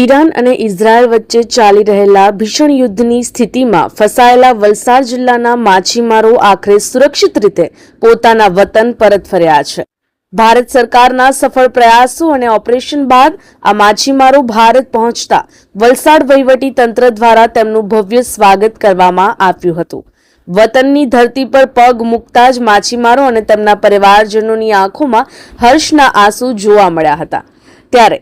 Iran અને Israel વચ્ચે ચાલી રહેલા ભીષણ યુદ્ધની સ્થિતિમાં ફસાયેલા વલસાડ જિલ્લાના માછીમારો આખરે સુરક્ષિત રીતે પોતાના વતન પરત ફર્યા છે। ભારત સરકારના સફળ પ્રયાસો અને ઓપરેશન બાદ આ માછીમારો ભારત પહોંચતા વલસાડ વહીવટી તંત્ર દ્વારા તેમનું ભવ્ય સ્વાગત કરવામાં આવ્યું હતું। વતનની ધરતી પર પગ મૂકતા જ માછીમારો અને તેમના પરિવારજનોની આંખોમાં હર્ષના આંસુ જોવા મળ્યા હતા। ત્યારે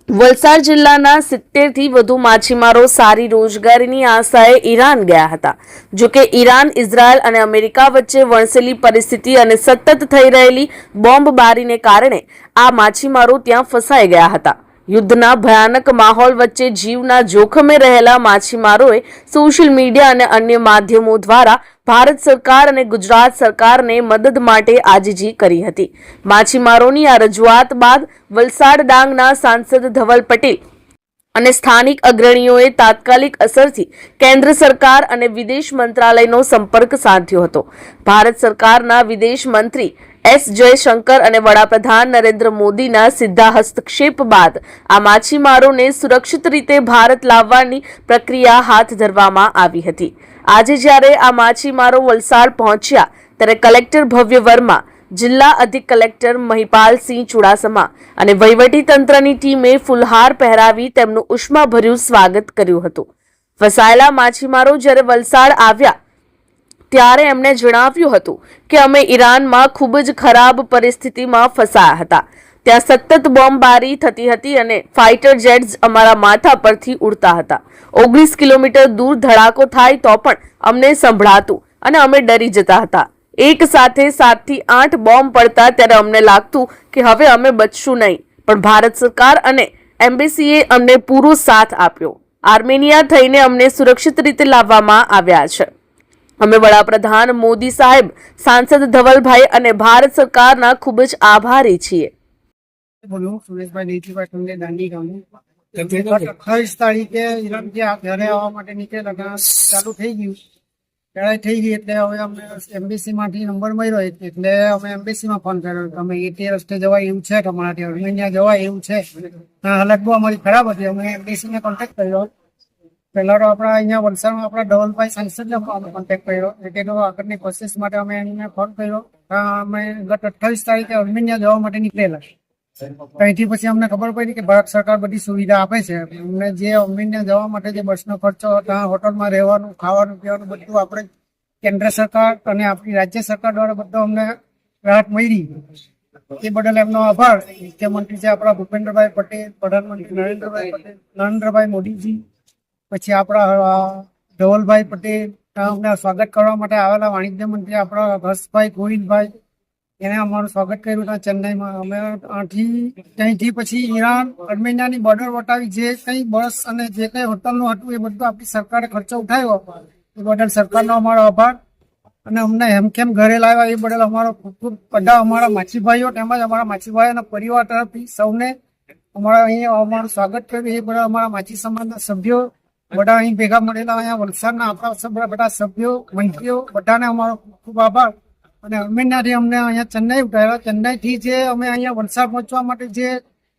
વલસાડ જિલ્લાના 70 થી વધુ માછીમારો સારી રોજગારીની આશાએ ઈરાન ગયા હતા। જોકે ઈરાન, ઇઝરાયલ અને અમેરિકા વચ્ચે વણસેલી પરિસ્થિતિ અને સતત થઈ રહેલી બોમ્બબારીને કારણે આ માછીમારો ત્યાં ફસાઈ ગયા હતા। યુદ્ધના ભયાનક માહોલ વચ્ચે જીવના જોખમે રહેલા માછીમારોએ સોશિયલ મીડિયા અને અન્ય માધ્યમો દ્વારા ભારત સરકાર અને ગુજરાત સરકારને મદદ માટે આજીજી કરી હતી। માછીમારોની આ રજૂઆત બાદ વલસાડ ડાંગના સાંસદ ધવલ પટેલ અને સ્થાનિક અગ્રણીઓએ તાત્કાલિક અસરથી કેન્દ્ર સરકાર અને વિદેશ મંત્રાલયનો સંપર્ક સાધ્યો હતો। ભારત સરકારના વિદેશ મંત્રી એસ જયશંકર અને વડાપ્રધાન નરેન્દ્ર મોદીના સીધા હસ્તક્ષેપ બાદ આ માછીમારોને સુરક્ષિત રીતે ભારત લાવવાની પ્રક્રિયા હાથ ધરવામાં આવી હતી। આજે જ્યારે આ માછીમારો વલસાડ પહોંચ્યા ત્યારે કલેક્ટર ભવ્ય વર્મા, જિલ્લા અધિક કલેક્ટર મહિપાલસિંહ ચુડાસમા અને વહીવટી તંત્રની ટીમે ફુલહાર પહેરાવી તેમનું ઉષ્માભર્યું સ્વાગત કર્યું હતું। ફસાયેલા માછીમારો જ્યારે વલસાડ આવ્યા ત્યારે એમણે જણાવ્યું હતું કે અમે ઈરાનમાં ખૂબ જ ખરાબ પરિસ્થિતિમાં ફસાયા હતા। ત્યાં સતત બોમ્બબારી થતી હતી અને ફાઇટર જેટ્સ અમારા માથા પરથી ઉડતા હતા। 19 કિલોમીટર દૂર ધડાકો થાય તો પણ અમને સંભળાતું અને અમે ડરી જતા હતા। એક સાથે 7 થી 8 બોમ્બ પડતા ત્યારે અમને લાગતું કે હવે અમે બચશું નહીં, પણ ભારત સરકાર અને એમ્બેસીએ અમને પૂરો સાથ આપ્યો। આર્મેનિયા થઈને અમને સુરક્ષિત રીતે લાવવામાં આવ્યા છે। અમે વડાપ્રધાન મોદી સાહેબ, સાંસદ ધવલભાઈ અને ભારત સરકારના ખૂબ જ આભારી છીએ। 28 તારીખે ઈરાનથી ઘરે આવવા માટે નીકળેલા ચાલુ થઈ ગયું, લડાઈ થઈ ગઈ એટલે હવે અમને એમ્બેસી માંથી નંબર મળ્યો એટલે અમે એમ્બેસીમાં ફોન કર્યો કે અમે એ રસ્તે જવાય એવું છે, તમારાથી અર્મેનિયા જવાય એવું છે। હાલત બહુ અમારી ખરાબ હતી। અમે એમ્બેસીને કોન્ટેક્ટ કર્યો। પહેલા તો આપણા અહીંયા વલસાડમાં આપણા ધવલભાઈ સાંસદને કોન્ટેક્ટ કર્યો એટલે આગળની પ્રોસેસ માટે અમે એમને ફોન કર્યો। અમે ગત 28 તારીખે અર્મેનિયા જવા માટે નીકળેલા। ત્યાંથી પછી અમને ખબર પડી કે ભારત સરકાર બધી સુવિધા આપે છે। અમને જે અર્મેનિયા જવા માટે જે બસનો ખર્ચો, ત્યાં હોટલમાં રહેવાનું, ખાવાનું, પીવાનું બધું આપણે કેન્દ્ર સરકાર અને આપણી રાજ્ય સરકાર દ્વારા બધું અમને રાહત મળી। એ બદલ એમનો આભાર। મુખ્યમંત્રી છે આપણા ભૂપેન્દ્રભાઈ પટેલ, પ્રધાનમંત્રી નરેન્દ્રભાઈ મોદીજી, પછી આપણા ધવલભાઈ પટેલ, અમને સ્વાગત કરવા માટે આવેલા વાણિજ્ય મંત્રી આપણા હર્ષભાઈ ગોવિંદભાઈ, એને અમારું સ્વાગત કર્યું હતા ચેન્નાઈમાં। અમે ત્યાંથી પછી ઈરાન અર્મેનિયાની બોર્ડર વટાવી જે કંઈ બસ અને જે કંઈ હોટલનું હતું એ બધું આપણી સરકારે ખર્ચો ઉઠાવ્યો, એ બદલ સરકારનો અમારો આભાર। અને અમને હેમખેમ ઘરે લાવ્યા એ બદલ અમારો ખૂબ ખૂબ બધા અમારા માછીભાઈઓ તેમજ અમારા માછીભાઈઓના પરિવાર તરફથી સૌને અમારા અહીંયા અમારું સ્વાગત કર્યું એ બદલ અમારા માછી સમાજના સભ્યો બધા અહીં ભેગા મળેલા, અહીંયા વલસાડના આપણા બધા સભ્યો, મંત્રીઓ બધાને અમારો ખૂબ ખૂબ આભાર। અને અર્મેનિયાથી અમને અહીંયા ચેન્નાઈ ઉતાર્યા। ચેન્નાઈથી જે અમે અહીંયા વલસાડ પહોંચવા માટે જે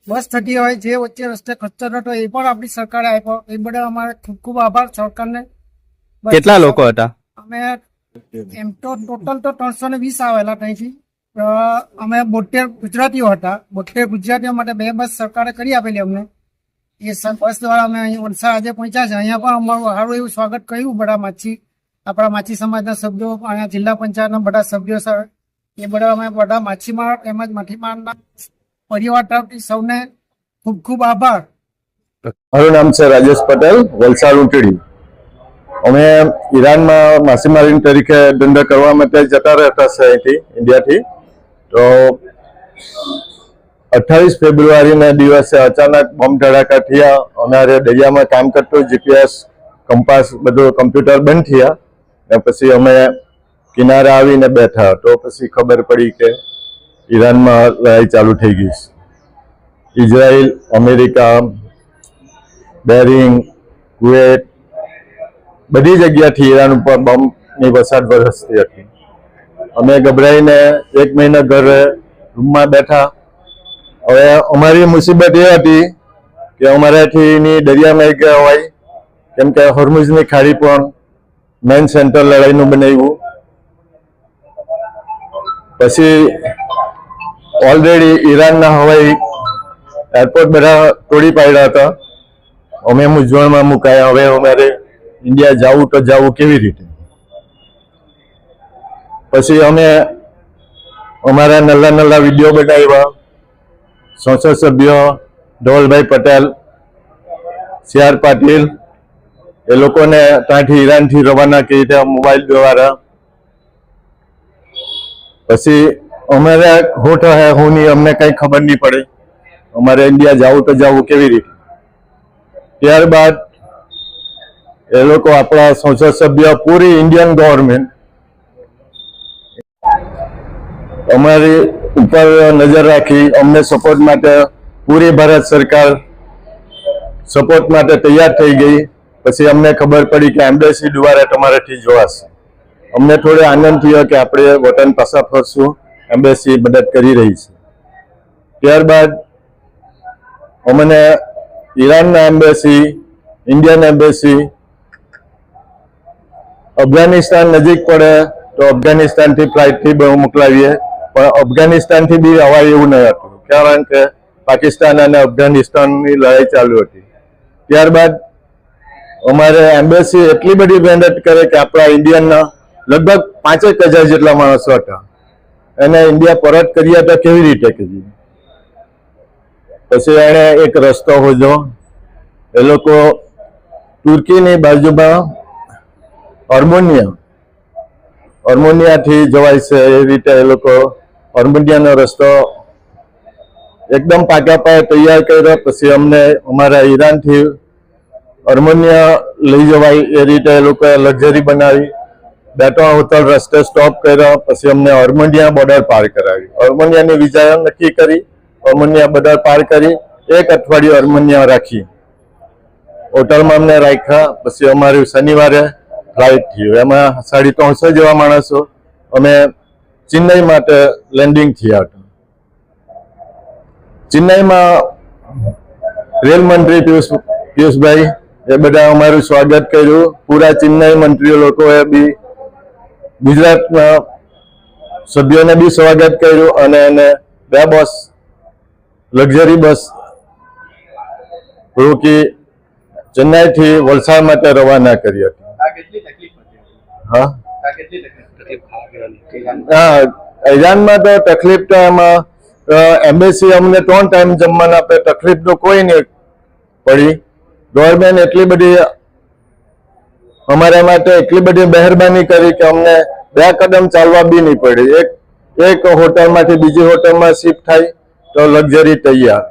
બસ થતી હોય, જે વચ્ચે રસ્તે ખર્ચો થતો એ પણ આપણી સરકારે આપ્યો, એ બદલ અમારે ખૂબ ખૂબ આભાર સરકારને। કેટલા લોકો હતા? અમે એમ તો ટોટલ તો 320 આવેલા ત્યાંથી। અમે 72 ગુજરાતીઓ હતા। 72 ગુજરાતીઓ માટે 2 બસ સરકારે કરી આપેલી અમને। એ બસ દ્વારા અમે અહીંયા વલસાડ આજે પહોંચ્યા છે। અહીંયા પણ અમારું સારું એવું સ્વાગત કર્યું બધા આપણા માછી સમાજના સભ્યો, અહીંયા જિલ્લા પંચાયતના બધા સભ્યો સર, એ બધા અમે બધા માછીમાર તેમજ માછીમારના પરિવાર તરફથી સૌને ખૂબ ખૂબ આભાર। મારું નામ છે રાજેશ પટેલ, વલસાડ ઉંટડી। અમે ઈરાનમાં માછીમારી તરીકે ધંધો કરવા માટે જતા રહેતા છે અહીંથી, ઇન્ડિયાથી। તો 28 ફેબ્રુઆરીના દિવસે અચાનક બોમ્બ ધડાકા થયા। અમારે દરિયામાં કામ કરતો જીપીએસ, કંપાસ બધું કમ્પ્યુટર બંધ થયા ને પછી અમે કિનારે આવીને બેઠા તો પછી ખબર પડી કે ઈરાનમાં લડાઈ ચાલુ થઈ ગઈ છે। ઇઝરાયલ, અમેરિકા, બેરિંગ, કુવેત બધી જગ્યાથી ઈરાન ઉપર બોમ્બની વરસાદ વરસતી હતી। અમે ગભરાઈને 1 મહિના ઘરે રૂમમાં બેઠા। હવે અમારી મુસીબત એ હતી કે અમારાથીની દરિયામાં ગયા હોય, કેમ કે હોર્મુઝની ખાડી પણ મેન સેન્ટર લડાઈનું બનાવ્યું. પછી ઓલરેડી ઈરાનના હવાઈ એરપોર્ટ બધા તોડી પાડ્યા હતા. અમે મૂંઝવણમાં મુકાયા. હવે અમારે ઇન્ડિયા જવું તો જવું કેવી રીતે? પછી અમે અમારા નલ્લા વિડીયો બનાવ્યા. સંસદ સભ્ય ધવલભાઈ પટેલ, CR પાટીલ એ લોકોને ત્યાંથી ઈરાનથી રવાના કરી દીધા મોબાઈલ દ્વારા. પછી અમારે હું થશે હું નહીં અમને કઈ ખબર નહીં પડે. અમારે ઇન્ડિયા જવું તો જવું કેવી રીતે? ત્યારબાદ એ લોકો આપણા સંસદ સભ્ય પૂરી ઇન્ડિયન ગવર્મેન્ટ અમારી ઉપર નજર રાખી અમને સપોર્ટ માટે પૂરી ભારત સરકાર સપોર્ટ માટે તૈયાર થઈ ગઈ. પછી અમને ખબર પડી કે એમ્બેસી દ્વારા તમારાથી જોવાશે. અમને થોડો આનંદ થયો કે આપણે વતન પાછા ફરશું, એમ્બેસી મદદ કરી રહી છે. ત્યારબાદ અમને ઈરાનના એમ્બેસી, ઇન્ડિયન એમ્બેસી, અફઘાનિસ્તાન નજીક પડે તો અફઘાનિસ્તાનથી ફ્લાઇટથી બહુ મોકલાવીએ, પણ અફઘાનિસ્તાનથી બી અવાય એવું ન હતું, કારણ કે પાકિસ્તાન અને અફઘાનિસ્તાનની લડાઈ ચાલુ હતી. ત્યારબાદ અમારે એમ્બેસી એટલી બધી મહેનત કરે કે આપણા ઇન્ડિયનના લગભગ 5,000 જેટલા માણસો હતા, એને ઇન્ડિયા પરત કર્યા હતા. કેવી રીતે કરીએ? પછી એણે એક રસ્તો હોજો. એ લોકો તુર્કીની બાજુમાં અર્મોનિયાથી જવાય છે. એ રીતે એ લોકો અર્મોનિયાનો રસ્તો એકદમ પાકા પાયે તૈયાર કર્યો. પછી અમને અમારા ઈરાનથી અર્મોનિયા લઈ જવાય એ રીતે એ લોકોએ લક્ઝરી બનાવી. 2-3 હોટલ રસ્તે સ્ટોપ કર્યો. પછી અમને અર્મોનિયા બોર્ડર પાર કરાવી. અર્મોનિયાની વિઝા નક્કી કરી, અર્મોનિયા બોર્ડર પાર કરી 1 અઠવાડિયું અર્મોનિયા રાખી. હોટલમાં અમને રાખ્યા. પછી અમારી શનિવારે ફ્લાઇટ થયું. એમાં 350 જેવા માણસો અમે ચેન્નઈ માટે લેન્ડિંગ થયા હતા. ચેન્નઈમાં રેલ મંત્રી પિયુષભાઈ એ બધા અમારું સ્વાગત કર્યું. પૂરા ચેન્નઈ મંત્રીઓ લોકોએ બી ગુજરાતના સભ્યોને બી સ્વાગત કર્યું અને એને 2 બસ લક્ઝરી બસ રોકી ચેન્નઈથી વલસાડ માટે રવાના કરી હતી. હા, ઈરાનમાં તો તકલીફ તો એમાં એમ્બેસી અમને 3 ટાઈમ જમવાના આપે. તકલીફ તો કોઈ નહીં પડી. ગવર્મેન્ટ એટલી બધી અમારા માટે એટલી બધી મહેરબાની કરી કે અમને 2 કદમ ચાલવા બી નહીં પડી. એક હોટલમાંથી બીજી હોટલમાં શિફ્ટ થાય તો લક્ઝરી તૈયાર.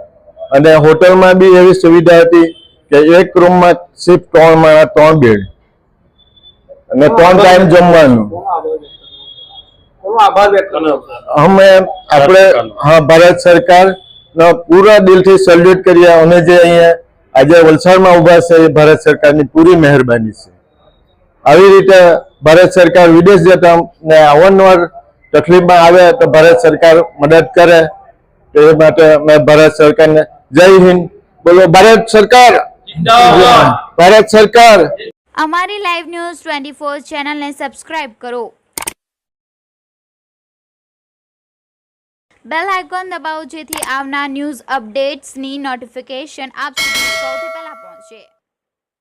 અને હોટલમાં બી એવી સુવિધા હતી કે એક રૂમમાં શિફ્ટ 3 માણસ 3 બેડ અને 3 ટાઈમ જમવાનું. અમે આપણે ભારત સરકારનો પૂરા દિલથી સેલ્યુટ કરીએ. અમે જે અહીંયા આજે વલસાડમાં ઉભા છે એ ભારત સરકારની પૂરી મહેરબાની છે. આવી રીતે ભારત સરકાર વિદેશ જતા ને અવારનવાર તકલીફમાં આવે તો ભારત સરકાર મદદ કરે. એ માટે મેં ભારત સરકારને જય હિન્દ બોલો. ભારત સરકાર, ભારત સરકાર. અમારી લાઈવ ન્યૂઝ 24 ચેનલને સબસ્ક્રાઇબ કરો, બેલ આઇકોન દબાવો જેથી આવનાર ન્યૂઝ અપડેટ્સની નોટિફિકેશન આપ સુધી સૌથી પહેલા પહોંચે.